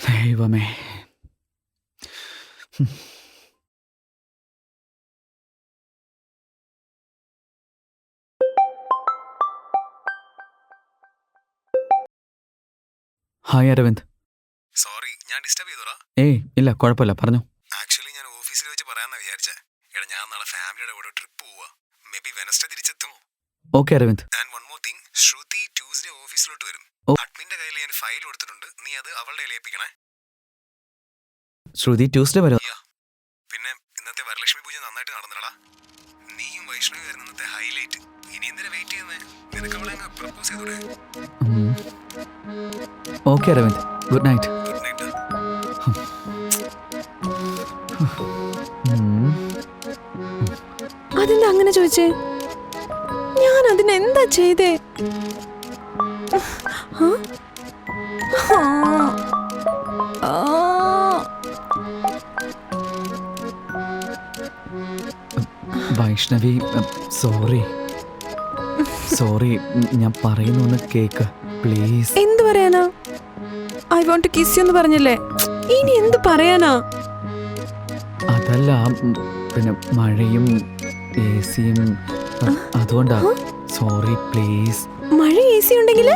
ദൈവമേ. Hi Aravind. Sorry, ഞാൻ disturb ചെയ്തോടാ. ഏയ് ഇല്ല, കുഴപ്പമില്ല, പറഞ്ഞു. ആക്ച്വലി ഞാൻ ഓഫീസിൽ വെച്ച് പറയാമെന്നാ വിചാരിച്ചേ. എടാ, ഞാൻ നാളെ ഫാമിലിയുടെ കൂടെ ട്രിപ്പ് പോവാ. മേ ബി വെനസ്ഡേ തിരിച്ചെത്തും. Okay Aravind. And one more thing, Shruti Tuesday ഓഫീസിലോട്ട് വരും. ഓ. അഡ്മിന്റെ കയ്യിൽ ഞാൻ ഫയൽ കൊടുത്തിട്ടുണ്ട്. നീ അത് അവളുടെ കയ്യിൽ ഏൽപ്പിക്കണേ. ശ്രുതി ട്യൂസ്ഡേ വരും. പിന്നെ ഇന്നത്തെ വരലക്ഷ്മി പൂജ നന്നായിട്ട് നടന്നടാ. നീയും വൈഷ്ണവി ആയിരുന്നു ഇന്നത്തെ ഹൈലൈറ്റ്. ഇനി എന്തിനാ വെയിറ്റ് ചെയ്യുന്നേ? നിനക്ക് അവളെ അങ്ങ് പ്രപ്പോസ് ചെയ്തോടെ. Okay Aravind, good night. Good night. അതെന്താ അങ്ങനെ ചോദിച്ചേ? ഞാൻ അതിനെന്താ ചെയ്തേ? വൈഷ്ണവി, സോറി സോറി, ഞാൻ പറയുന്നൊന്ന് കേക്ക് പ്ലീസ്. എന്ത് പറയാനാ? I want to kiss you എന്ന് പറഞ്ഞില്ലേ? ഇനി എന്ത് പറയാനാ? അതല്ല, പിന്നെ മഴയും AC-യും അതുകൊണ്ടാ. Sorry please. മഴ AC ഉണ്ടെങ്കിൽ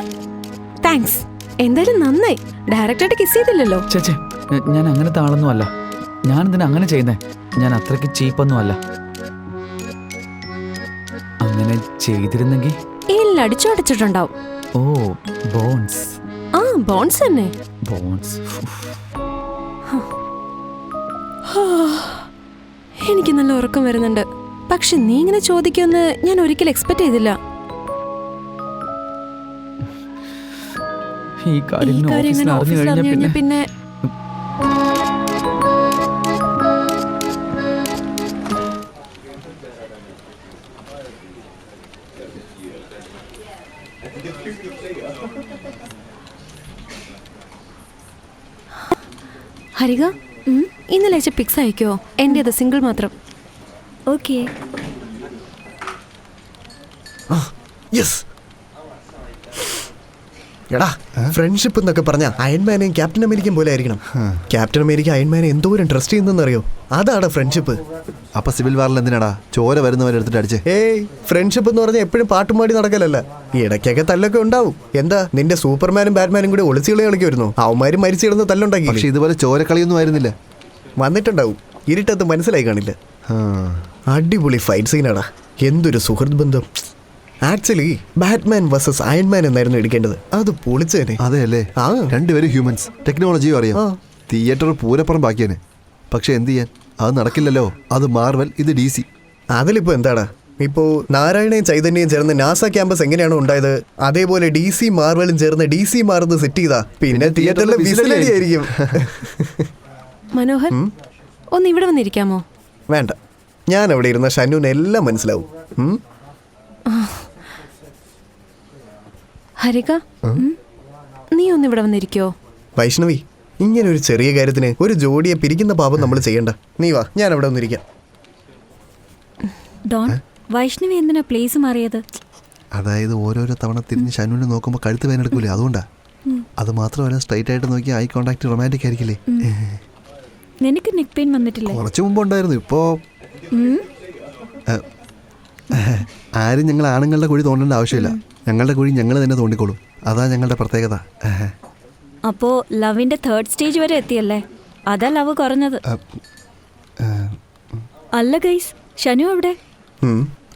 താങ്ക്സ്. എന്തായാലും നന്നായി, ഡയറക്റ്റായിട്ട് കിസ് ചെയ്തില്ലല്ലോ. ചേച്ചേ, ഞാൻ അങ്ങനത്തെ ആളൊന്നും അല്ല. ഞാനെന്തിനാ അങ്ങനെ ചെയ്യുന്നേ? ഞാൻ അത്രയ്ക്ക് ചീപ്പൊന്നും അല്ല. അങ്ങനെ ചെയ്തിരുന്നെങ്കിൽ എല്ലാം അടിച്ചോടച്ചിട്ടുണ്ടാവും. ഓ, ബോൺസ്. ആ, ബോൺസ് തന്നെ. ബോൺസ്. എനിക്ക് നല്ല ഉറക്കം വരുന്നുണ്ട്. പക്ഷെ നീ ഇങ്ങനെ ചോദിക്കുമെന്ന് ഞാൻ ഒരിക്കലും എക്സ്പെക്ട് ചെയ്തില്ല. ഈ കാര്യം എങ്ങനെ ഓഫീസിൽ അറിഞ്ഞു കഴിഞ്ഞാൽ പിന്നെ ഹരിക, ഇന്നലെ അയച്ച പിക്സ് അയക്കോ? എന്റേത് സിംഗിൾ മാത്രം. ഓക്കെ. എടാ, ഫ്രണ്ട്ഷിപ്പ് എന്നൊക്കെ പറഞ്ഞ അയൺമാനെയും ക്യാപ്റ്റൻ അമേരിക്കയും പോലെ ആയിരിക്കണം. ക്യാപ്റ്റൻ അമേരിക്ക അയൺമാനെ എന്തോരം ട്രസ്റ്റ് ചെയ്യുന്നറിയോ? അതാണ് ഫ്രണ്ട്ഷിപ്പ്. അപ്പൊ സിവിൽ വാറിൽ എന്തിനാടാ ചോര വരുന്നവരെടുത്തിട്ട് അടിച്ച്? ഏയ്, ഫ്രണ്ട്ഷിപ്പ് എന്ന് പറഞ്ഞാൽ എപ്പോഴും പാട്ടും പാടി നടക്കലല്ല. ഇടയ്ക്കൊക്കെ തല്ലൊക്കെ ഉണ്ടാവും. എന്താ നിന്റെ സൂപ്പർമാനും ബാറ്റ്മാനും കൂടി ഒളിച്ചുകളി കളിക്കുമായിരുന്നു? അവന്മാരും മരിച്ചു കിടന്ന് തല്ലുണ്ടാക്കി. പക്ഷെ ഇതുപോലെ ചോരക്കളിയൊന്നും ആയിരുന്നില്ല. വന്നിട്ടുണ്ടാവും, ഇരുട്ടത്ത് മനസ്സിലായി കാണില്ല. അടിപൊളി ഫൈറ്റ് സീനാടാ. എന്തൊരു സുഹൃത്ത് ബന്ധം. ആക്ച്വലി ബാറ്റ്മാൻ വേഴ്സസ് അയൺമാൻ എന്നായിരുന്നു എടുക്കേണ്ടത്. അത് പൊളിച്ചേനെ. അതെ അല്ലേ? രണ്ടുപേരും ഹ്യൂമൻസ്, ടെക്നോളജിയും അറിയാം. തിയേറ്റർ പൂരപ്പുറം ബാക്കിയാണ്. പക്ഷെ എന്ത് ചെയ്യാൻ, അത് നടക്കില്ലല്ലോ. അത് മാർവൽ, ഇത് DC. അതിലിപ്പോ എന്താടാ? ഇപ്പോ നാരായണയും ചൈതന്യയും ചേർന്ന് നാസ ക്യാമ്പസ് എങ്ങനെയാണോ ഉണ്ടായത്, അതേപോലെ DC മാർവലും ചേർന്ന് DC മാറുന്നത് സെറ്റ് ചെയ്താ പിന്നെ തിയേറ്ററിലെ വിസിലടിയായിരിക്കും. മനോഹർ, ഒന്ന് ഇവിടെ വന്നിരിക്കാമോ? വേണ്ട, ഞാൻ അവിടെ ഇരുന്ന ഷനുവിന് എല്ലാം മനസ്സിലാവും. ഹരിക, നീ ഒന്ന് ഇവിടെ വന്നിരിക്കോ? വൈഷ്ണവി, ഇങ്ങനെ ഒരു ചെറിയ കാര്യത്തിന് ഒരു ജോഡിയെ പിരിക്കുന്ന പാപം നമ്മൾ ചെയ്യണ്ട. നീ വാ, ഞാൻ അവിടെ വന്നിരിക്കാം. ഡോൺ, വൈഷ്ണവി എന്തിനാ പ്ലേസ് മാറിയത്? അതായത് ഓരോരോ തവണ തിരിഞ്ഞ് ഷനുവിനെ നോക്കുമ്പോൾ കഴുത്ത് വേനെടുക്കൂലേ, അതുകൊണ്ടാ. അത് മാത്രമല്ല, സ്ട്രൈറ്റ് ആയിട്ട് നോക്കി ഐ കോണ്ടാക്ട് റൊമാൻറ്റിക് ആയിരിക്കില്ലേ? നിനക്ക് നെക്ക് പെയിൻ വന്നിട്ടില്ലേ? കുറച്ച് മുമ്പ് ഉണ്ടായിരുന്നു. ഇപ്പോ ആരും ഞങ്ങൾ ആണുങ്ങളുടെ കുഴി തോണ്ടേണ്ട ആവശ്യമില്ല. ഞങ്ങളുടെ കുഴി ഞങ്ങൾ തന്നെ തോണ്ടിക്കോളും. അതാ ഞങ്ങളുടെ പ്രത്യേകത. അപ്പോ ലവിന്റെ 3rd സ്റ്റേജ് വരെ എത്തിയല്ലേ? അതാ ലവ് കുറഞ്ഞത്. അല്ല ഗൈസ്, ഷനു എവിടെ?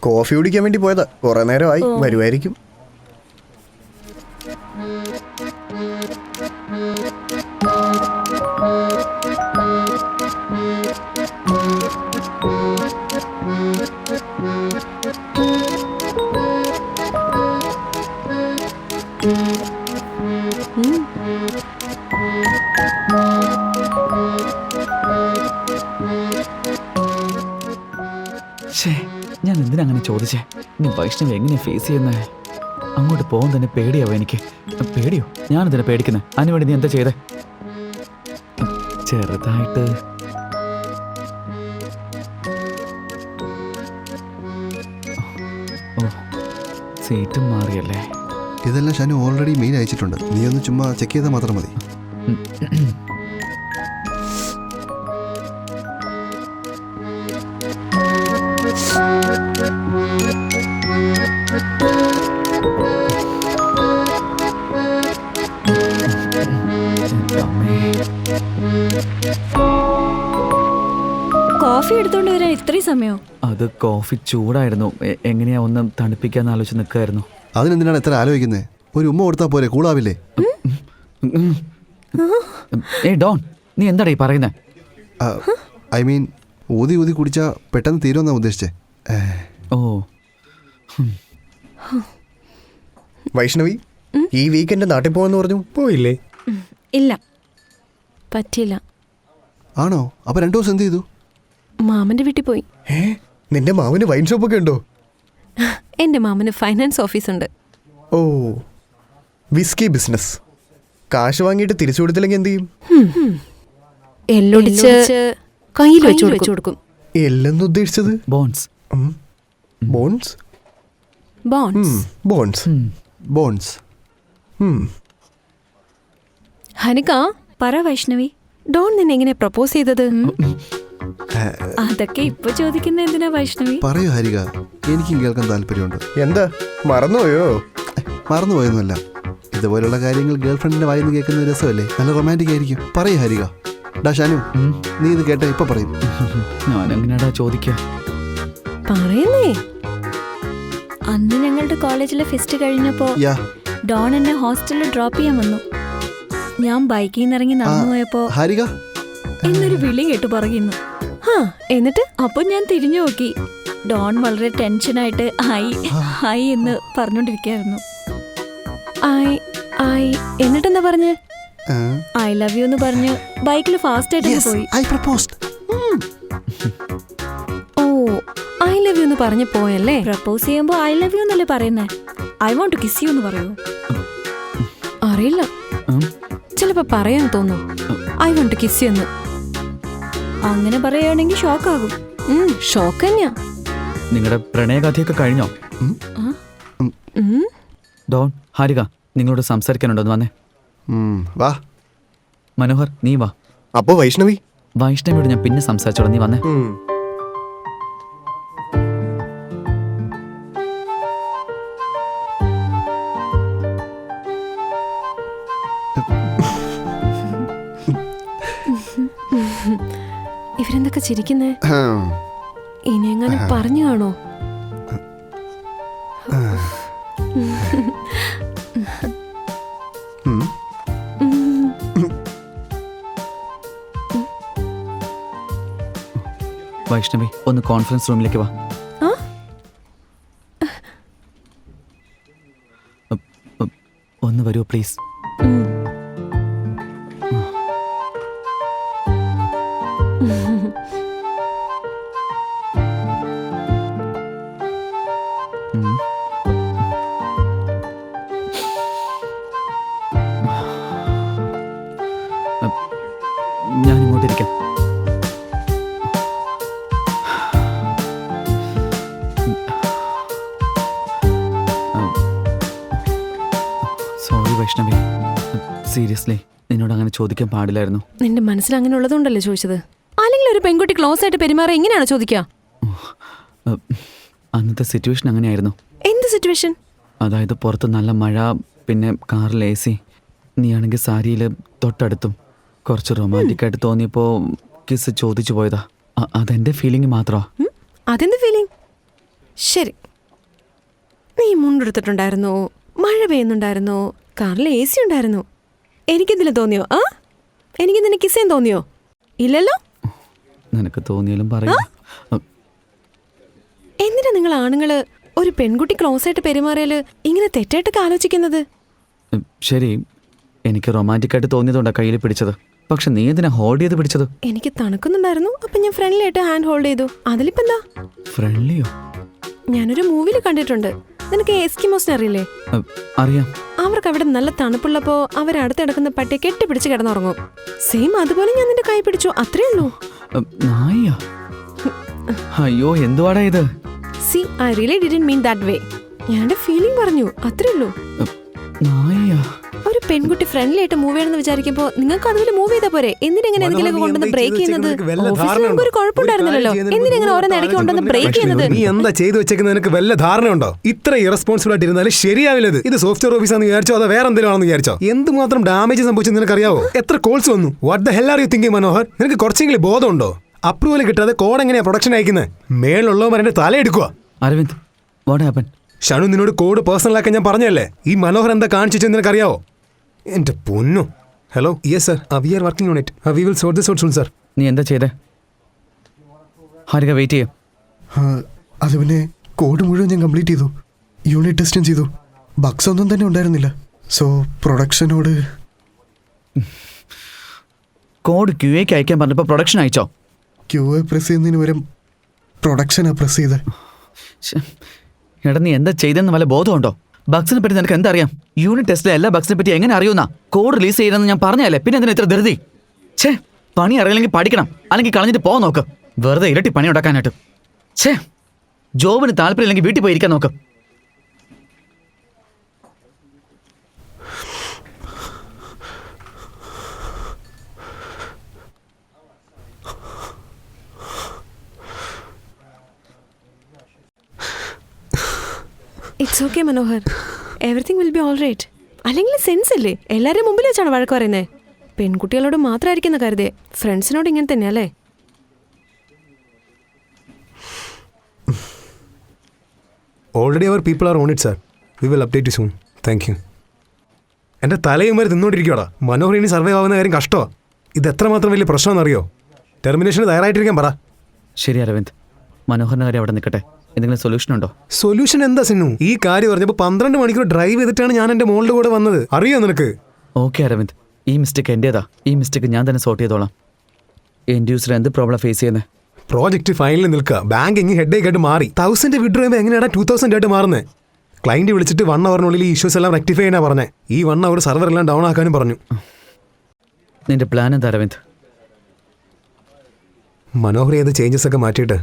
കോഫി കുടിക്കാൻ വേണ്ടി പോയതാ. കുറെ നേരമായി, വരുമായിരിക്കും. ഞാൻ എന്തിനങ്ങനെ ചോദിച്ചേ? ഇനി വൈഷ്ണവി എങ്ങനെ ഫേസ് ചെയ്യുന്നേ? അങ്ങോട്ട് പോകാൻ തന്നെ പേടിയാവോ എനിക്ക്? പേടിയോ? ഞാനെന്തിനാ പേടിക്കുന്നത്? അതിനുവേണ്ടി നീ എന്താ ചെയ്തേ? ചെറുതായിട്ട് സീറ്റും മാറിയല്ലേ? ഇതെല്ലാം ഷനു ഓൾറെഡി മെയിൽ അയച്ചിട്ടുണ്ട്. നീ ഒന്ന് ചുമ്മാ ചെക്ക് ചെയ്താൽ മാത്രം മതി. കോഫി എടുത്തോണ്ട് വരാൻ ഇത്രയും സമയോ? അത് കോഫി ചൂടായിരുന്നു. എങ്ങനെയാ ഒന്ന് തണുപ്പിക്കാന്ന് ആലോചിച്ച് നിൽക്കായിരുന്നു. അതിനെന്തിനാണ് എത്ര ആലോചിക്കുന്നത്? ഒരു ഉമ്മ കൊടുത്താൽ പോരെ, കൂളാവില്ലേ? ഡോൺ, നീ എന്താടാ ഈ പറയുന്നേ? ഐ മീൻ, ഊതി ഊതി കുടിച്ചാൽ പെട്ടെന്ന് തീരുമെന്നാണ് ഉദ്ദേശിച്ചേ. ഓ, വൈഷ്ണവി, ഈ വീക്കെൻഡ് നാട്ടിൽ പോകാന്ന് പറഞ്ഞു, പോയില്ലേ? ഇല്ല, പറ്റിയില്ല. ആണോ? അപ്പോൾ 2 ദിവസം എന്ത് ചെയ്തു? മാമന്റെ വീട്ടിൽ പോയി. നിന്റെ മാമന് വൈൻ ഷോപ്പൊക്കെ ഉണ്ടോ? എൻ്റെ മാമന് ഫൈനാൻസ് ഓഫീസുണ്ട്. ഓ, വിസ്കി ബിസിനസ്. കാശ് വാങ്ങിയിട്ട് തിരിച്ചു കൊടുത്തില്ലെങ്കിൽ എന്ത് ചെയ്യും? എല്ലൊടിച്ച് കയ്യിൽ വെച്ചു കൊടുക്കും. എല്ലെന്ന് ഉദ്ദേശിച്ചത്? Bones. Bones? Bones. Bones. Bones. Hanika, പറ വൈഷ്ണവി. ഡോൺ നിന്നെ എങ്ങനെ പ്രപ്പോസ് ചെയ്തത്? അതൊക്കെ ഇപ്പൊ ചോദിക്കുന്ന എന്തിനാ വൈഷ്ണവി? പറയൂ ഹരിക, എനിക്കും കേൾക്കാൻ താല്പര്യമുണ്ട്. എന്താ, മറന്നുപോയോ? മറന്നുപോയൊന്നുമല്ല. ഇതുപോലുള്ള കാര്യങ്ങൾ ഗേൾഫ്രണ്ടിന്റെ വായിന്ന് കേൾക്കുന്ന രസമല്ലേ? നല്ല റൊമാൻറ്റിക് ആയിരിക്കും. പറയൂ ഹരിക. ഡാ ഷാനു, നീ ഇത് കേട്ട ഇപ്പൊ പറയും. ഞാൻ എങ്ങനെയാടാ ചോദിക്കുക? പറയുന്നേ. അന്ന് ഞങ്ങളുടെ കോളേജിലെ ഫെസ്റ്റ് കഴിഞ്ഞപ്പോ യാ, ഡോൺ എന്നെ ഹോസ്റ്റലിൽ ഡ്രോപ്പ് ചെയ്യാൻ വന്നു. ഞാൻ ബൈക്കിൽ നിന്ന് ഇറങ്ങി നടന്നു പോയപ്പോ ഹരിക എന്നൊരു വിളി കേട്ടു പറയുന്നു. എന്നിട്ട് അപ്പൊ ഞാൻ തിരിഞ്ഞു നോക്കി. ഡോൺ വളരെ ടെൻഷനായിട്ട് ഹായ് എന്ന് പറഞ്ഞോണ്ടിരിക്കായിരുന്നു. എന്നിട്ടെന്താ പറഞ്ഞ്? ഐ ലവ് യു എന്ന് പറഞ്ഞ് ബൈക്കിൽ ഫാസ്റ്റ് ആയിട്ട് പോയി. I proposed. ഓ, ഐ ലവ് യു എന്ന് പറഞ്ഞു പോയല്ലേ? പ്രപ്പോസ് ചെയ്യുമ്പോ ഐ ലവ് യു എന്നല്ലേ പറയുന്നേ? I want to kiss you എന്ന് പറയൂ? അറിയില്ല, ചിലപ്പോ പറയാൻ തോന്നും I want to kiss you എന്ന്. അങ്ങനെ പറയുകയാണെങ്കിൽ ഷോക്കാകും. ഷോക്ക് തന്നെയാ. നിങ്ങളുടെ പ്രണയകഥയൊക്കെ കഴിഞ്ഞോ? ഡോൺ, ഹാരിക, നിങ്ങളോട് സംസാരിക്കാനുണ്ടോ? എന്ന് വന്നേ. വാ മനോഹർ, നീ വാ. അപ്പോ വൈഷ്ണവി? വൈഷ്ണവിയോട് ഞാൻ പിന്നെ സംസാരിച്ചോളാം, നീ വന്നേ. ഇവരെന്തൊക്കെ ചിരിക്കുന്നേ? ഇനി എങ്ങനെ പറഞ്ഞു കാണോ? വൈഷ്ണവി, ഒന്ന് കോൺഫറൻസ് റൂമിലേക്ക് വാ. ഒന്ന് വരൂ പ്ലീസ്. ഞാൻ ഇങ്ങോട്ടിരിക്കാം. സോറി വൈഷ്ണവി, സീരിയസ്ലി നിന്നോട് അങ്ങനെ ചോദിക്കാൻ പാടില്ലായിരുന്നു. നിന്റെ മനസ്സിൽ അങ്ങനെ ഉള്ളതുകൊണ്ടല്ലേ ചോദിച്ചത്? അല്ലെങ്കിൽ ഒരു പെൺകുട്ടി ക്ലോസ് ആയിട്ട് പെരുമാറാ എങ്ങനെയാണ് ചോദിക്കുക? അന്നത്തെ സിറ്റുവേഷൻ അങ്ങനെയായിരുന്നു. എന്ത് സിറ്റുവേഷൻ? അതായത് പുറത്ത് നല്ല മഴ, പിന്നെ കാറിൽ AC, നീയാണെങ്കിൽ സാരിയിൽ തൊട്ടടുത്തും. കുറച്ച് റൊമാൻറ്റിക് ആയിട്ട് തോന്നിയപ്പോൾ കിസ് ചോദിച്ചു പോയതാ. അതെന്റെ ഫീലിംഗ് മാത്രമാ. അതെന്ത് ഫീലിംഗ്? ശരി, നീ മുണ്ടെടുത്തിട്ടുണ്ടായിരുന്നോ? മഴ പെയ്യുന്നുണ്ടായിരുന്നോ? കാറിൽ AC ഉണ്ടായിരുന്നു. എനിക്കെന്തിലും തോന്നിയോ? എനിക്ക് നിന്നെ കിസ് ചെയ്യാൻ തോന്നിയോ? ഇല്ലല്ലോ. നിനക്ക് തോന്നിയാലും പറയാം. എന്തിനാ നിങ്ങൾ ആണുങ്ങള് ഒരു പെൺകുട്ടി ക്ലോസ് ആയിട്ട് പെരുമാറിയാല് ഇങ്ങനെ തെറ്റായിട്ടൊക്കെ ആലോചിക്കുന്നത്? ശരി, എനിക്ക് റൊമാൻറ്റിക് ആയിട്ട് തോന്നിയതുകൊണ്ടാ കയ്യിൽ പിടിച്ചത്. പക്ഷെ നീ എന്തിനാ ഹോൾഡ് ചെയ്ത് പിടിച്ചത്? എനിക്ക് തണുക്കുന്നുണ്ടായിരുന്നു, അപ്പൊ ഞാൻ ഫ്രണ്ട്ലി ആയിട്ട് ഹാൻഡ് ഹോൾഡ് ചെയ്തു. അതിലിപ്പെന്താ? ഫ്രണ്ട്ലിയോ? ഞാനൊരു മൂവിയിൽ കണ്ടിട്ടുണ്ട്. നിനക്ക് എസ്കിമോസിനെ അറിയില്ലേ? അറിയാം. അവർക്ക് അവിടെ നല്ല തണുപ്പുള്ളപ്പോ അവരടുത്ത് കിടക്കുന്ന പട്ടിയെ കെട്ടിപ്പിടിച്ച് കിടന്നുറങ്ങും. സെയിം അതുപോലെ ഞാൻ നിന്റെ കൈ പിടിച്ചു, അത്രേ ഉള്ളൂ. നായ? അയ്യോ, എന്തുവാടാ ഇത്? C, I really didn't mean that way. ഞാൻ ഫീലിംഗ് പറഞ്ഞു, അത്രേ ഉള്ളൂ. നായ? ഒരു പെൺകുട്ടി ഫ്രണ്ട്ലി ആയിട്ട് മൂവ് ചെയ്യണമെന്ന് വിചാരിക്കുമ്പോ നിങ്ങൾക്ക് അതുപോലെ മൂവ് ചെയ്താ പോരെ? എന്തിനെങ്ങനെ എന്തെങ്കിലും കൊണ്ടുവന്ന് ബ്രേക്ക് ചെയ്യുന്നത്? ഓഫീസിൽ നമുക്ക് ഒരു കുഴപ്പമുണ്ടായിരുന്നല്ലോ, എന്തിനെങ്ങനെ ഓരോന്ന് ഇടയ്ക്ക് കൊണ്ടുവന്ന് ബ്രേക്ക് ചെയ്യുന്നത്? നീ എന്താ ചെയ്തു വെച്ചേക്കുന്നത് നിനക്ക് വല്ല ധാരണയുണ്ടോ? ഇത്ര ഇറസ്പോൺസിബിൾ ആയിട്ട് ഇരുന്നാലും ശരിയാവില്ലത്. ഇത് സോഫ്റ്റ്വെയർ ഓഫീസാന്ന് വിചാരിച്ചോ അതോ വേറെ എന്തെങ്കിലും ആണെന്ന് വിചാരിച്ചോ? എന്തുമാത്രം ഡാമേജ് സംഭവിച്ചെന്ന് നിനക്കറിയാവോ? എത്ര കോൾസ് വന്നു? What the hell are you thinking Manohar? നിനക്ക് കുറച്ചെങ്കിലും ബോധമുണ്ടോ? അപ്രൂവൽ കിട്ടാതെ കോഡ് എങ്ങനെയാ പ്രൊഡക്ഷൻ അയക്കുന്നത്? മേലുള്ളവന്മാർ എന്റെ തലയെടുക്കുക. Aravind, what happen? ഷനു നിന്നോട് കോഡ് പേഴ്സണൽ ആക്കാൻ ഞാൻ പറഞ്ഞല്ലേ. ഈ മനോഹർ എന്താ കാണിച്ചെന്ന് നിനക്കറിയാവോ? എന്റെ പൊന്നു. Hello, yes sir, we are working on it. We will sort this out soon sir. നീ എന്താ ചെയ്തേ? ഹാരിക വെയിറ്റ് ചെയ്യും. അത് പിന്നെ കോഡ് മുഴുവൻ ഞാൻ കംപ്ലീറ്റ് ചെയ്തു, യൂണിറ്റ് ടെസ്റ്റും ചെയ്തു. ബഗ്സ് ഒന്നും തന്നെ ഉണ്ടായിരുന്നില്ല. സോ പ്രൊഡക്ഷനോട് കോഡ് QAക്ക് അയക്കാൻ പറഞ്ഞപ്പോൾ പ്രൊഡക്ഷൻ അയച്ചോ? QA പ്രസ് ചെയ്യുന്നതിന് പകരം പ്രൊഡക്ഷനാ പ്രസ് ചെയ്തത്. എടാ, നീ എന്താ ചെയ്തെന്ന് വല്ല ബോധമുണ്ടോ? ബഗ്സിനെ പറ്റി നിനക്ക് എന്താ അറിയാം? യൂണിറ്റ് ടെസ്റ്റിലെ എല്ലാ ബഗ്സിനെ പറ്റി എങ്ങനെ അറിയുന്ന? കോഡ് റിലീസ് ചെയ്യണമെന്ന് ഞാൻ പറഞ്ഞല്ലേ, പിന്നെ എന്തിനാ ഇത്ര ധൃതി? ഛേ, പണി അറിയില്ലെങ്കിൽ പഠിക്കണം, അല്ലെങ്കിൽ കളഞ്ഞിട്ട് പോകാൻ നോക്ക്. വെറുതെ ഇരട്ടി പണി ഉണ്ടാക്കാനായിട്ട്. ഛേ, ജോബിന് താല്പര്യമില്ലെങ്കിൽ വീട്ടിൽ പോയി ഇരിക്കാൻ നോക്ക്. It's okay Manohar, everything will be all right. അല്ലെങ്കിൽ സെൻസ് ഇല്ലേ? എല്ലാവരും മുമ്പിൽ വെച്ചാണ് വഴക്ക് പറയുന്നത്. പെൺകുട്ടികളോട് മാത്രമായിരിക്കുന്ന കരുതേ, ഫ്രണ്ട്സിനോട് ഇങ്ങനെ തന്നെയല്ലേ? ഓൾറെഡി അവർ people are on it sir. We will update you soon. Thank you. എൻ്റെ തലയുമാരി തിന്നോണ്ടിരിക്കോടാ. മനോഹർ ഇനി സർവൈവ് ആവുന്ന കാര്യം കഷ്ടോ. ഇത് എത്രമാത്രം വലിയ പ്രശ്നമെന്നറിയോ? ടെർമിനേഷന് തയ്യാറായിട്ടിരിക്കാൻ പറ. ശരി അരവിന്ദ്, മനോഹറിൻ്റെ കാര്യം അവിടെ നിൽക്കട്ടെ. എന്തെങ്കിലും സൊല്യൂഷൻ ഉണ്ടോ? സൊല്യൂഷൻ എന്താ സിന്നു? ഈ കാര്യം പറഞ്ഞപ്പോൾ 12 മണിക്കൂർ ഡ്രൈവ് ചെയ്തിട്ടാണ് ഞാൻ എൻ്റെ മോളുടെ കൂടെ വന്നത്. അറിയോ നിനക്ക്? ഓക്കെ അരവിന്ദ്, ഈ മിസ്റ്റേക്ക് എൻ്റേതാ. ഈ മിസ്റ്റേക്ക് ഞാൻ തന്നെ സോർട്ട് ചെയ്തോളാം. എൻഡ് യൂസർ എന്ത് പ്രോബ്ലം ഫേസ് ചെയ്യുന്നത്? പ്രോജക്റ്റ് ഫൈനലിൽ നിൽക്കുക. ബാങ്കിങ് ഹെഡേക്ക് ആയിട്ട് മാറി. 1000 വിഡ്രോ ചെയ്യുമ്പോൾ എങ്ങനെയാണ് 2000 ആയിട്ട് മാറുന്നത്? ക്ലയൻറ്റ് വിളിച്ചിട്ട് 1 അവറിനുള്ളിൽ ഈ ഇഷ്യൂസ് എല്ലാം റെക്ടിഫൈ ചെയ്യാനാ പറഞ്ഞത്. ഈ 1 അവർ സർവർ എല്ലാം ഡൗൺ ആക്കാനും പറഞ്ഞു. നിന്റെ പ്ലാൻ എന്താ അരവിന്ദ്? മനോഹർ ചെയ്ത ചേഞ്ചസ് ഒക്കെ മാറ്റിയിട്ട്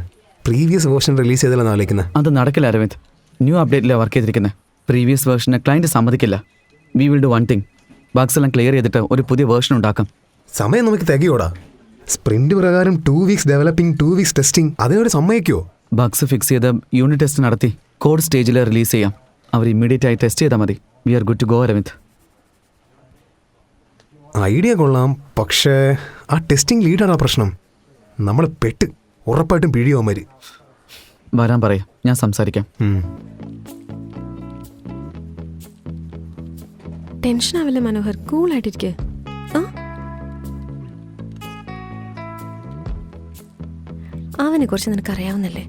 പ്രീവിയസ് വേർഷൻ റിലീസ് ചെയ്തല്ലെന്ന് ആലോചിക്കുന്നത്. അത് നടക്കില്ല അരവിന്ദ്. ന്യൂ അപ്ഡേറ്റിലാണ് വർക്ക് ചെയ്തിരിക്കുന്നത്. പ്രീവിയസ് വേർഷനെ ക്ലയൻറ്റ് സമ്മതിക്കില്ല. We will do one thing. Bugs എല്ലാം ക്ലിയർ ചെയ്തിട്ട് ഒരു പുതിയ വേർഷൻ ഉണ്ടാക്കാം. സമയം നമുക്ക് തികയോടാ. സ്പ്രിന്റ് പ്രകാരം 2 വീക്സ് ഡെവലപ്പിംഗ്, 2 വീക്സ് ടെസ്റ്റിംഗ്. അതിനൊരു സമ്മതിക്കുമോ? ബഗ്സ് ഫിക്സ് ചെയ്ത് യൂണിറ്റ് ടെസ്റ്റ് നടത്തി കോഡ് സ്റ്റേജിൽ റിലീസ് ചെയ്യാം. അവർ ഇമ്മീഡിയറ്റ് ആയി ടെസ്റ്റ് ചെയ്താൽ മതി. We are good to go Aravind. Idea കൊള്ളാം, പക്ഷേ ആ ടെസ്റ്റിംഗ് ലീഡാണ് പ്രശ്നം. നമ്മൾ പെട്ട് ഉറപ്പായിട്ടും പിഴിയോമാര്. വരാൻ പറയാം, ഞാൻ സംസാരിക്കാം. ടെൻഷൻ ആവില്ല മനോഹർ, കൂളായിട്ടിരിക്കെ. അവനെ കുറിച്ച് നിനക്ക് അറിയാവുന്നല്ലേ?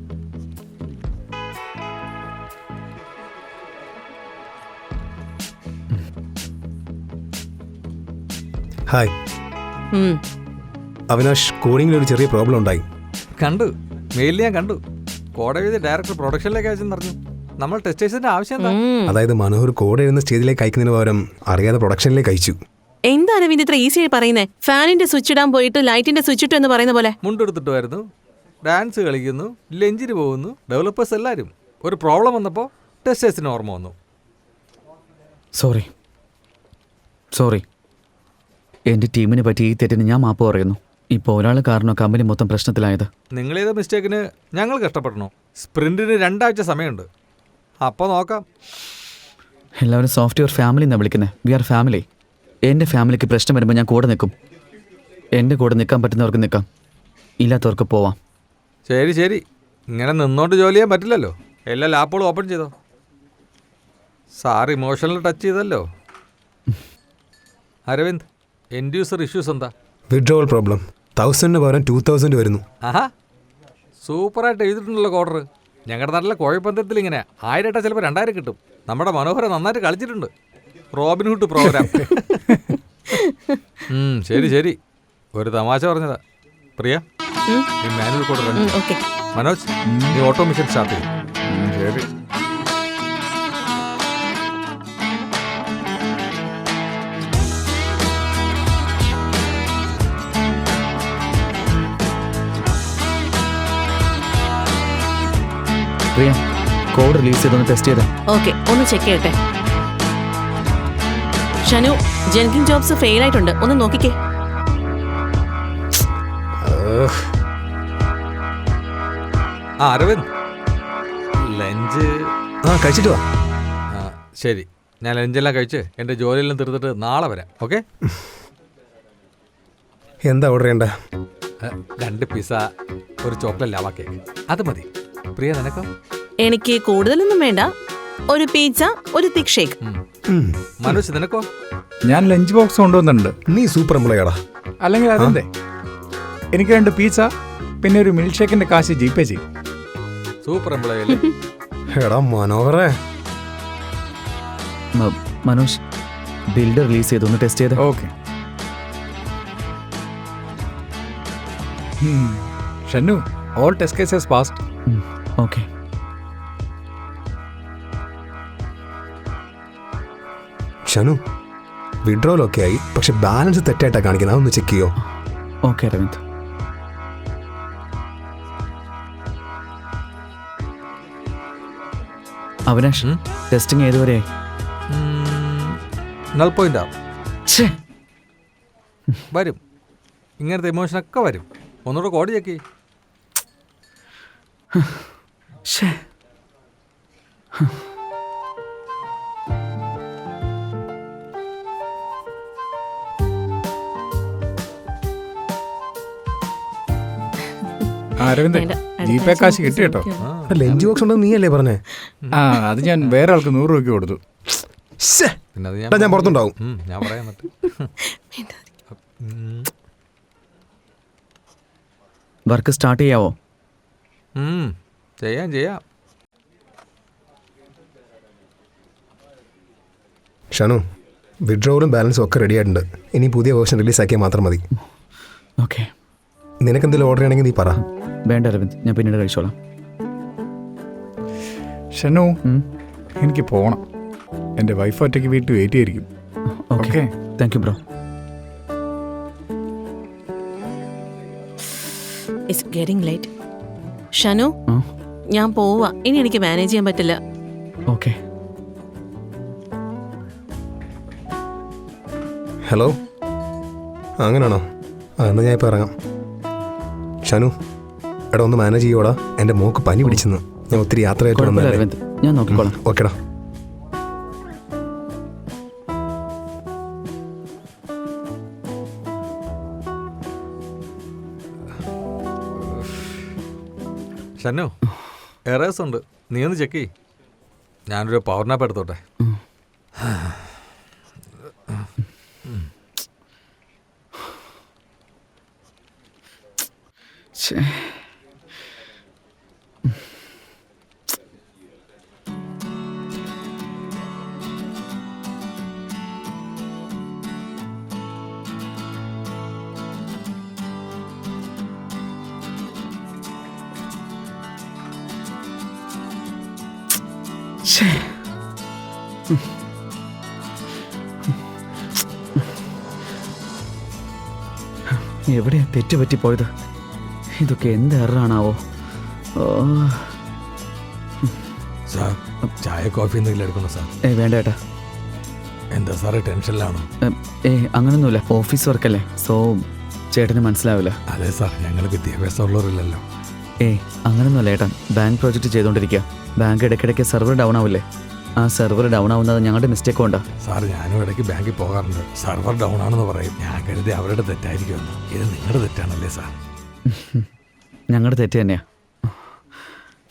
ഹായ് അവിനാഷ്, കോഡിങ്ങിൽ ഒരു ചെറിയ പ്രോബ്ലം ഉണ്ടായി. കണ്ടു, മെയിലിൽ ഞാൻ കണ്ടു. കോടതി ഡയറക്ടർ പ്രൊഡക്ഷനിലേക്ക് അയച്ചെന്ന് പറഞ്ഞു. നമ്മൾ ടെസ്റ്റേഴ്സിന്റെ ആവശ്യം എന്താ? അതായത് മനോഹർ കോഡ് എഴുതുന്ന സ്റ്റേജിലേക്ക് അയക്കുന്നതിന് പകരം അറിയാതെ പ്രൊഡക്ഷനിലേക്ക് അയച്ചു. എന്താണ് വിധ ഇത്ര ഈസി ആയി പറയുന്നേ? ഫാനിന്റെ സ്വിച്ച് ഇടാൻ പോയിട്ട് ലൈറ്റിന്റെ സ്വിച്ച് ഇട്ടു എന്ന് പറയുന്ന പോലെ. മുണ്ടെടുത്തിട്ട് വരുന്നു, ഡാൻസ് കളിക്കുന്നു, ലഞ്ചിന് പോകുന്നു. ഡെവലപ്പേഴ്സ് എല്ലാവരും. ഒരു പ്രോബ്ലം വന്നപ്പോൾ ടെസ്റ്റേഴ്സിന് ഓർമ്മ വന്നു. സോറി. എൻ്റെ ടീമിനെ പറ്റി ഈ തെറ്റിന് ഞാൻ മാപ്പ് പറയുന്നു. ഇപ്പോൾ ഒരാൾ കാരണം കമ്പനി മൊത്തം പ്രശ്നത്തിലായത്. നിങ്ങൾ ചെയ്ത മിസ്റ്റേക്കിന് ഞങ്ങൾ കഷ്ടപ്പെടണോ? സ്പ്രിന്റിന് 2 ആഴ്ച സമയമുണ്ട്. അപ്പോൾ നോക്കാം. എല്ലാവരും സോഫ്റ്റ്വെയർ ഫാമിലി എന്നാണ് വിളിക്കുന്നത്. We are family. എൻ്റെ ഫാമിലിക്ക് പ്രശ്നം വരുമ്പോൾ ഞാൻ കൂടെ നിൽക്കും. എൻ്റെ കൂടെ നിൽക്കാൻ പറ്റുന്നവർക്ക് നിൽക്കാം, ഇല്ലാത്തവർക്ക് പോവാം. ശരി ശരി, ഇങ്ങനെ നിന്നോണ്ട് ജോലി ചെയ്യാൻ പറ്റില്ലല്ലോ. എല്ലാ ലാപ്പുകളും ഓപ്പൺ ചെയ്തോ. സാർ ഇമോഷണൽ ടച്ച് ചെയ്തല്ലോ. അരവിന്ദ്, എൻഡ് യൂസർ ഇഷ്യൂസ് എന്താ? Withdrawal problem. 1000 പകരം 2000 വരുന്നു. ആഹാ, സൂപ്പറായിട്ട് എഴുതിയിട്ടുണ്ടല്ലോ കോർഡർ. ഞങ്ങളുടെ നാട്ടിലെ കോഴിപ്പന്തത്തിൽ ഇങ്ങനെ 1000 ഇട്ടാൽ ചിലപ്പോൾ 2000 കിട്ടും. നമ്മുടെ മനോഹര നന്നായിട്ട് കളിച്ചിട്ടുണ്ട്. Robin Hood programme. ശരി ശരി, ഒരു തമാശ പറഞ്ഞതാ. പ്രിയ, ഈ മാനുവൽ കോഡ് റൺ. മനോജ്, നീ ഓട്ടോമിഷൻ സ്റ്റാർട്ട് ചെയ്യും. ശരി. പ്രിയ, കോഡ് റിലീസ് ചെയ്തൊന്ന് ടെസ്റ്റ് ചെയ്തേ. ഓക്കെ, ഒന്ന് ചെക്ക് ചെയ്യട്ടെ. ഷനു, ജെൻകിൻ ജോബ്സ് ഫെയിൽ ആയിട്ടുണ്ട്, ഒന്ന് നോക്കിക്കേ. ആ അരവിന്ദ്, ലഞ്ച്. കഴിച്ചിട്ട് വാ. ശരി, ഞാൻ ലഞ്ചെല്ലാം കഴിച്ച് എൻ്റെ ജോലിയെല്ലാം തീർത്തിട്ട് നാളെ വരാം. ഓക്കെ? എന്താ ഓർഡർ ചെയ്യണ്ട? 2 പിസ്സ, ഒരു ചോക്ലേറ്റ് ലാവാ കേക്ക്, അത് മതി. പ്രിയ, നിനക്കോ? എനിക്ക് കൂടുതലൊന്നും വേണ്ട. ഒരു പിസ്സ, ഒരു തിക് ഷേക്ക്. മനോജ്, നിനക്കോ? ഞാൻ ലഞ്ച് ബോക്സ് കൊണ്ടുവന്നിട്ടുണ്ട്. നീ സൂപ്പർ എംപ്ലോയാടാ. അല്ലെങ്കിൽ അതെന്തേ, എനിക്ക് 2 പിസ്സ പിന്നെ ഒരു മിൽക്ക് ഷേക്കിന്റെ കാശ് ജിപേ ചെയ്യും. സൂപ്പർ എംപ്ലോയി അല്ലേ? എടാ മനോഹരേ. മനോജ്, ബിൽഡ് റിലീസ് ചെയ്ത് ഒന്ന് ടെസ്റ്റ് ചെയ്ത്. Okay. Shannu, all test cases passed. Okay. Shanu, withdrawal ഒക്കെ ആയി, പക്ഷെ ബാലൻസ് തെറ്റായിട്ടാ കാണിക്കുന്നത്. അതൊന്ന് ചെക്ക് ചെയ്യോ? ഓക്കെ അരവിന്ദ്. അവിനാഷ്, ടെസ്റ്റിംഗ് ഏതുവരെയായി? നൾ പോയിന്റ് ആവും. ഛേ, വരും, ഇങ്ങനത്തെ ഇമോഷനൊക്കെ വരും. ഒന്നുകൂടെ കോഡ് ചെക്ക്. ഛേ. അരവിന്ദ്, വേണ്ട, ജിപേ കാശ് കിട്ടി കേട്ടോ. ലഞ്ച് ബോക്സ് ഉണ്ടെന്ന് നീയല്ലേ പറഞ്ഞേ? ആ, അത് ഞാൻ വേറെ ആൾക്ക് 100 രൂപയ്ക്ക് കൊടുത്തു. ശ്ശേ. പിന്നെ അത് എടാ, ഞാൻ പുറത്തുണ്ടാവും. ഞാൻ പറയാൻ പറ്റും. വർക്ക് സ്റ്റാർട്ട് ചെയ്യാവോ? ചെയ്യാം. ഷനു, വിഡ്രോവലും ബാലൻസും ഒക്കെ റെഡി ആയിട്ടുണ്ട്. ഇനി പുതിയ വേർഷൻ റിലീസാക്കിയാൽ മാത്രം മതി. ഓക്കെ. നിനക്കെന്തെങ്കിലും ഓർഡർ ചെയ്യണമെങ്കിൽ നീ പറ. വേണ്ട അരവിന്ദ്, ഞാൻ പിന്നീട് കഴിച്ചോളാം. ഷന്നു, എനിക്ക് പോകണം. എൻ്റെ വൈഫ് ഒറ്റയ്ക്ക് വീട്ടിൽ വെയിറ്റ് ചെയ്തിരിക്കും. Okay, thank you bro. It's getting late. Shanu, ഞാൻ പോവാ. ഇനി എനിക്ക് മാനേജ് ചെയ്യാൻ പറ്റില്ല. ഓക്കെ. ഹലോ, അങ്ങനെയാണോ? എന്നാൽ ഞാൻ ഇപ്പോൾ ഇറങ്ങാം. ഷനു, എടാ ഒന്ന് മാനേജ് ചെയ്യോടാ. എൻ്റെ മോക്ക് പനി പിടിച്ചെന്ന്. ഞാൻ ഒത്തിരി യാത്രയായിട്ട് കുഴപ്പമില്ല വന്നല്ലേ. അരവിന്ദ്, ഞാൻ നോക്കിക്കോളാം. ഓക്കെടാ. ഷന്നു, എറേഴ്സ് ഉണ്ട്, നീ ഒന്ന് ചെക്ക് ചെയ്യ്. ഞാനൊരു പവർ നാപ്പ് എടുത്തോട്ടെ. ഛേ. ഛേ. എവിടെയാ തെറ്റുപറ്റിപ്പോയത്? ഇതൊക്കെ എന്ത് എററാണാവോ? സാർ, ചായ കോഫി എന്തെങ്കിലും എടുക്കണോ സാർ? വേണ്ട ഏട്ടാ. എന്താ സാറേ, ടെൻഷനിലാണോ? അങ്ങനൊന്നുമില്ല, ഓഫീസ് വർക്കല്ലേ, സോ ചേട്ടന് മനസ്സിലാവില്ല. അതെ സാർ, ഞങ്ങൾ വിദ്യാഭ്യാസം ഉള്ളവരില്ലല്ലോ. അങ്ങനൊന്നുമല്ല ഏട്ടാ, ബാങ്ക് പ്രോജക്റ്റ് ചെയ്തുകൊണ്ടിരിക്കുക. ബാങ്ക് ഇടയ്ക്കിടയ്ക്ക് സെർവർ ഡൗൺ ആവില്ലേ? ആ സെർവർ ഡൗൺ ആവുന്നത് ഞങ്ങളുടെ മിസ്റ്റേക്ക് കൊണ്ടാ. സാർ, ഞാനും ഇടയ്ക്ക് ബാങ്കിൽ പോകാറുണ്ട്. സെർവർ ഡൗൺ ആണെന്ന് പറയും. ഞാൻ കരുതി അവരുടെ തെറ്റായിരിക്കുമെന്ന്. ഇത് നിങ്ങളുടെ തെറ്റാണല്ലേ സാർ? ഞങ്ങളുടെ തെറ്റ് തന്നെയാ.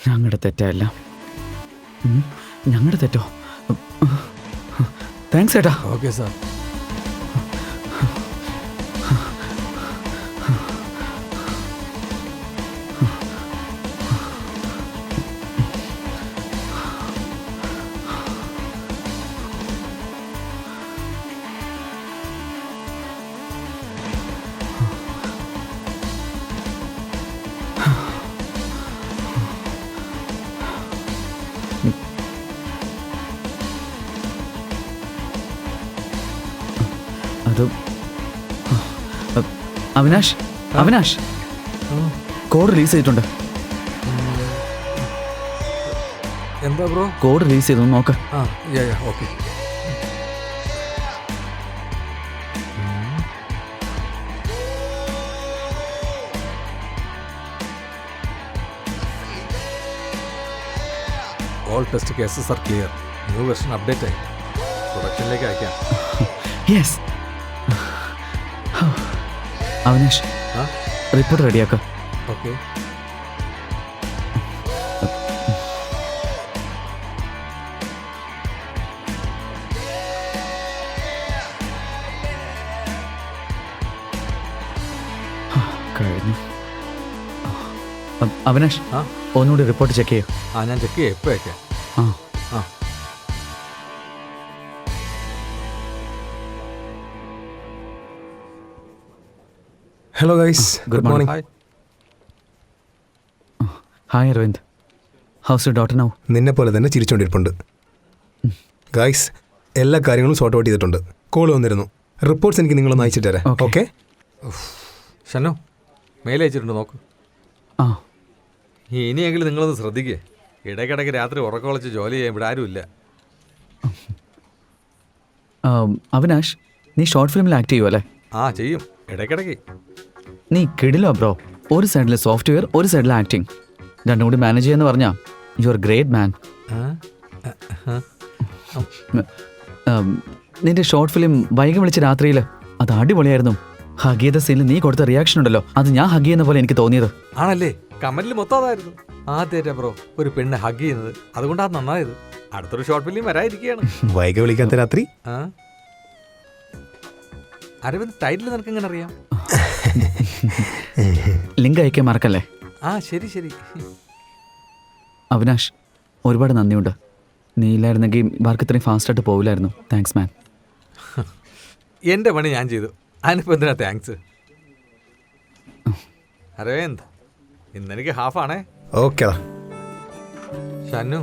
ഞങ്ങളുടെ തെറ്റല്ല, ഞങ്ങളുടെ തെറ്റോ? താങ്ക്സ് ഏട്ടാ. Okay sir. അത് അവിനാഷ് കോഡ് റിലീസ് ചെയ്തിട്ടുണ്ട്. എന്താ ബ്രോ? കോഡ് റിലീസ് ചെയ്തു, നോക്ക്. Okay. All test cases R clear. New version update ആയി പ്രൊഡക്ഷനിലേക്ക് അയക്കാം. യെസ്. അവിനാഷ്, ആ റിപ്പോർട്ട് റെഡിയാക്കാം. ഓക്കെ. കഴിഞ്ഞു. അവിനാഷ്, ആ ഒന്നുകൂടി റിപ്പോർട്ട് ചെക്ക് ചെയ്യോ? ഞാൻ ചെക്ക് ചെയ്യാം. എപ്പോൾ അയക്കാം? ആ ആ hello guys, good morning. Hi. Hi Aravind, how's you daughter now? നിന്നെ പോലെ തന്നെ ചിരിച്ചുകൊണ്ടിരിപ്പുണ്ട്. ഗൈസ്, എല്ലാ കാര്യങ്ങളും സോർട്ട് ഔട്ട് ചെയ്തിട്ടുണ്ട്. കോൾ വന്നിരുന്നു. റിപ്പോർട്ട്സ് എനിക്ക് നിങ്ങളൊന്ന് അയച്ചിട്ട് തരാം. Okay. ഓക്കെ? ഷനു മെയിൽ അയച്ചിട്ടുണ്ട്, നോക്ക്. ആ ഇനിയെങ്കിലും നിങ്ങളൊന്ന് ശ്രദ്ധിക്കേ. ഇടയ്ക്കിടയ്ക്ക് രാത്രി ഉറക്കമുളച്ച് ജോലി ചെയ്യാൻ ഇവിടെ ആരുമില്ല. അവിനാഷ്, നീ ഷോർട്ട് ഫിലിമിൽ ആക്ട് ചെയ്യുമോ അല്ലേ? ആ ചെയ്യും, ഇടയ്ക്കിടയ്ക്ക്. നീ കിടിലോ ബ്രോ. ഒരു സൈഡിൽ സോഫ്റ്റ്വെയർ, ഒരു സൈഡിൽ ആക്ടിങ്, രണ്ടും കൂടി മാനേജ് ചെയ്യാന്ന് പറഞ്ഞാ യു ആർ ഗ്രേറ്റ് മാൻ. നിന്റെ ഷോർട്ട് ഫിലിം വൈകി വിളിച്ച രാത്രിയിൽ അത് അടിപൊളിയായിരുന്നു. ഹഗ് ചെയ്ത സീനിൽ നീ കൊടുത്ത റിയാക്ഷൻ ഉണ്ടല്ലോ, അത് ഞാൻ ഹഗ് ചെയ്യുന്ന പോലെ എനിക്ക് തോന്നിയത്. ആണല്ലേ? കമന്റിൽ മൊത്തം അതായിരുന്നു. ആദ്യമായിട്ടാ ബ്രോ ഒരു പെണ്ണ് ഹഗ് ചെയ്യുന്നത്. അതുകൊണ്ടാ നന്നായത്. അടുത്തൊരു ഷോർട്ട് ഫിലിം വരാതിരിക്കുകയാണ്. വൈകി വിളിക്കാത്ത രാത്രി. ആ അരവിന്ദ്, ടൈറ്റിൽ നിനക്ക് എങ്ങനെ അറിയാം? ലിങ്ക് അയക്കാൻ മറക്കല്ലേ. ആ ശരി ശരി. അവിനാഷ്, ഒരുപാട് നന്ദിയുണ്ട്. നീ ഇല്ലായിരുന്നെങ്കിൽ വർക്ക് ഇത്രയും ഫാസ്റ്റായിട്ട് പോവില്ലായിരുന്നു. Thanks man. എൻ്റെ പണി ഞാൻ ചെയ്തു, അതിനിപ്പോൾ എന്തിനാ താങ്ക്സ്? അരവിന്ദ്, ഇന്നെനിക്ക് ഹാഫാണേ. ഓക്കേടാ. ഷന്നു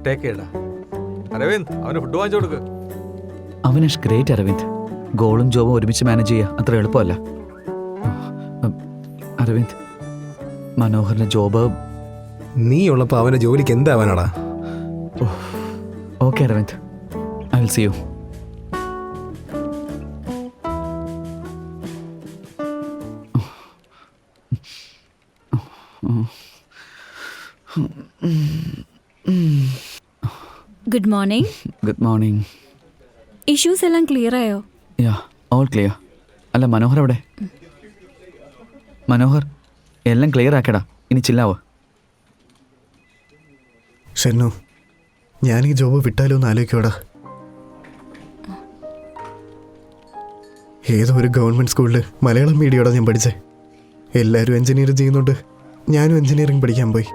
ടേക്ക് കേടാ. അരവിന്ദ്, അവന് ഫുഡ് വാങ്ങിച്ചു കൊടുക്ക്. അവിനാഷ് ഗ്രേറ്റ് അരവിന്ദ്. ഗോളും ജോബും ഒരുമിച്ച് മാനേജ് ചെയ്യുക അത്ര എളുപ്പമല്ല. അരവിന്ദ്, മനോഹറിന്റെ ജോബ്. നീ ഉള്ളപ്പോൾ അവൻ്റെ ജോലിക്ക് എന്താവാനാടാ? Okay Aravind, I will see you. Good morning. Good morning. Issues എല്ലാം ക്ലിയർ ആയോ? Yeah, all clear. അല്ല, മനോഹർ എവിടെ? മനോഹർ, എല്ലാം ക്ലിയർ ആക്കടാ, ഇനി ചില്ലാവോ? ഷെന്നു, ഞാൻ ഈ ജോബ് വിട്ടാലോ എന്ന് ആലോചിക്കോടാ. ഏതോ ഒരു ഗവൺമെൻറ് സ്കൂളിൽ മലയാളം മീഡിയോടാ ഞാൻ പഠിച്ചേ. എല്ലാവരും എൻജിനീയറിംഗ് ചെയ്യുന്നുണ്ട്, ഞാനും എൻജിനീയറിംഗ് പഠിക്കാൻ പോയി.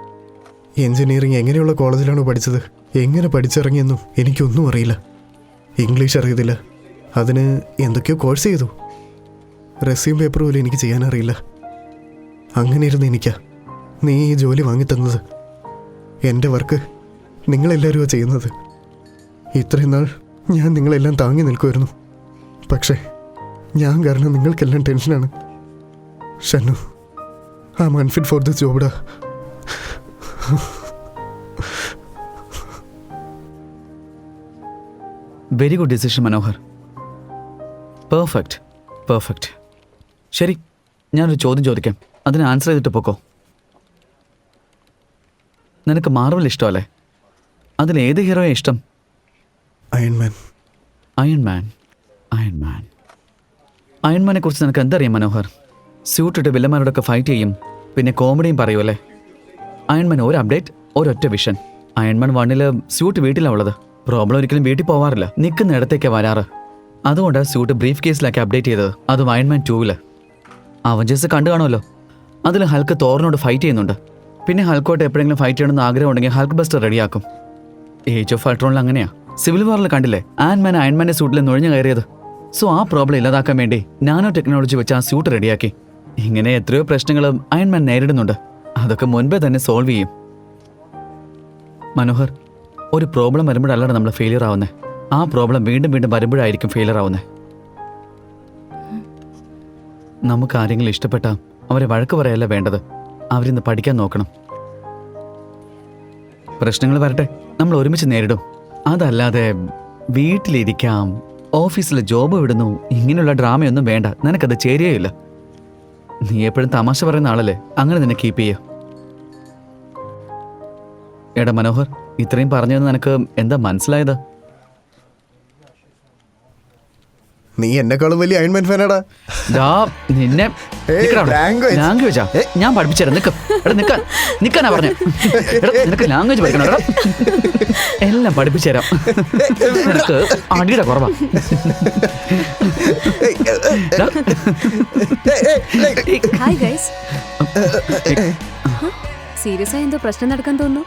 എൻജിനീയറിംഗ് എങ്ങനെയുള്ള കോളേജിലാണോ പഠിച്ചത്, എങ്ങനെ പഠിച്ചിറങ്ങിയെന്നും എനിക്കൊന്നും അറിയില്ല. ഇംഗ്ലീഷ് അറിയത്തില്ല. അതിന് എന്തൊക്കെയോ കോഴ്സ് ചെയ്തു. റെസ്യൂം പേപ്പർ പോലും എനിക്ക് ചെയ്യാനറിയില്ല. അങ്ങനെ ഇരുന്ന് എനിക്കാ നീ ഈ ജോലി വാങ്ങിത്തന്നത്. എൻ്റെ വർക്ക് നിങ്ങളെല്ലാവരുമാണ് ചെയ്യുന്നത്. ഇത്രയും നാൾ ഞാൻ നിങ്ങളെല്ലാം താങ്ങി നിൽക്കുമായിരുന്നു. പക്ഷേ ഞാൻ കാരണം നിങ്ങൾക്കെല്ലാം ടെൻഷനാണ്. Shannu, I am unfit for this ജോബിടാ. Very good decision Manohar. Perfect, perfect. ശരി, ഞാനൊരു ചോദ്യം ചോദിക്കാം, അതിന് ആൻസർ ചെയ്തിട്ട് പോക്കോ. നിനക്ക് മാർവൽ ഇഷ്ടമല്ലേ? അതിലേത് ഹീറോയെ ഇഷ്ടം? അയൺമാൻ. അയൺമാൻ. അയൺമാൻ. അയൺമാനെ കുറിച്ച് നിനക്ക് എന്തറിയാം മനോഹർ? സ്യൂട്ടിട്ട് വില്ലന്മാരോടൊക്കെ ഫൈറ്റ് ചെയ്യും, പിന്നെ കോമഡിയും പറയുമല്ലേ. അയൺമാൻ ഒരു അപ്ഡേറ്റ്, ഒരൊറ്റ വിഷൻ. അയൺമാൻ 1 സ്യൂട്ട് വീട്ടിലാണ് ഉള്ളത്. പ്രോബ്ലം ഒരിക്കലും വീട്ടിൽ പോവാറില്ല, നിൽക്കുന്ന ഇടത്തേക്കാണ് വരാറ്. അതുകൊണ്ടാണ് സ്യൂട്ട് ബ്രീഫ് കേസിലാക്കി അപ്ഡേറ്റ് ചെയ്തത്, അതും അയൺമാൻ 2 അവഞ്ചേഴ്സ് കണ്ടു കാണുമല്ലോ. അതിൽ ഹൾക്ക് തോറിനോട് ഫൈറ്റ് ചെയ്യുന്നുണ്ട്. പിന്നെ ഹൾക്കോട്ട് എപ്പോഴെങ്കിലും ഫൈറ്റ് ചെയ്യണമെന്ന് ആഗ്രഹം ഉണ്ടെങ്കിൽ ഹൾക്ക് ബസ്റ്റർ റെഡിയാക്കും. ഏജ് ഓഫ് അൾട്രോണിൽ അങ്ങനെയാ. സിവിൽ വാറിൽ കണ്ടില്ലേ ആൻമാൻ അയൺമാൻ്റെ സ്യൂട്ടിൽ നുഴഞ്ഞു കയറിയത്? സോ ആ പ്രോബ്ലം ഇല്ലാതാക്കാൻ വേണ്ടി നാനോ ടെക്നോളജി വെച്ച് ആ സ്യൂട്ട് റെഡിയാക്കി. ഇങ്ങനെ എത്രയോ പ്രശ്നങ്ങളും അയൺമാൻ നേരിടുന്നുണ്ട്. അതൊക്കെ മുൻപേ തന്നെ സോൾവ് ചെയ്യും. മനോഹർ, ഒരു പ്രോബ്ലം വരുമ്പോഴല്ലാതെ നമ്മൾ ഫെയിലിയർ ആവുന്നത്, ആ പ്രോബ്ലം വീണ്ടും വീണ്ടും വരുമ്പോഴായിരിക്കും ഫെയിലിയർ ആവുന്നത്. നമുക്ക് ആരെങ്കിലും ഇഷ്ടപ്പെട്ടാൽ അവരെ വഴക്ക് പറയല്ല വേണ്ടത്, അവരിന്ന് പഠിക്കാൻ നോക്കണം. പ്രശ്നങ്ങൾ വരട്ടെ, നമ്മൾ ഒരുമിച്ച് നേരിടും. അതല്ലാതെ വീട്ടിലിരിക്കാം, ഓഫീസിൽ ജോബ് വിടുന്നു, ഇങ്ങനെയുള്ള ഡ്രാമയൊന്നും വേണ്ട. നിനക്കത് ചേരുകയില്ല. നീ എപ്പോഴും തമാശ പറയുന്ന ആളല്ലേ, അങ്ങനെ നിന്നെ കീപ്പ് ചെയ്യുക. എടാ മനോഹർ, ഇത്രയും പറഞ്ഞതെന്ന് നിനക്ക് എന്താ മനസ്സിലായത്? നീ എന്നെക്കാളും വലിയ അയൺമാൻ ഫാനാടാ. ദാ നിന്നെ ഏയ്, language. ലാംഗ്വേജാ ഞാൻ പഠിപ്പിച്ചുതരാം. നിക്കാനാ പറഞ്ഞ. നിനക്ക് ലാംഗ്വേജ് പഠിക്കണം എടാ. എല്ലാം പഠിപ്പിച്ചുതരാം. നിനക്ക് അടിയുടെ കുറവാ. ദാ. Hi guys. സീരിയസ് ആയി എന്തോ പ്രശ്നം നടക്കാൻ തോന്നുന്നു.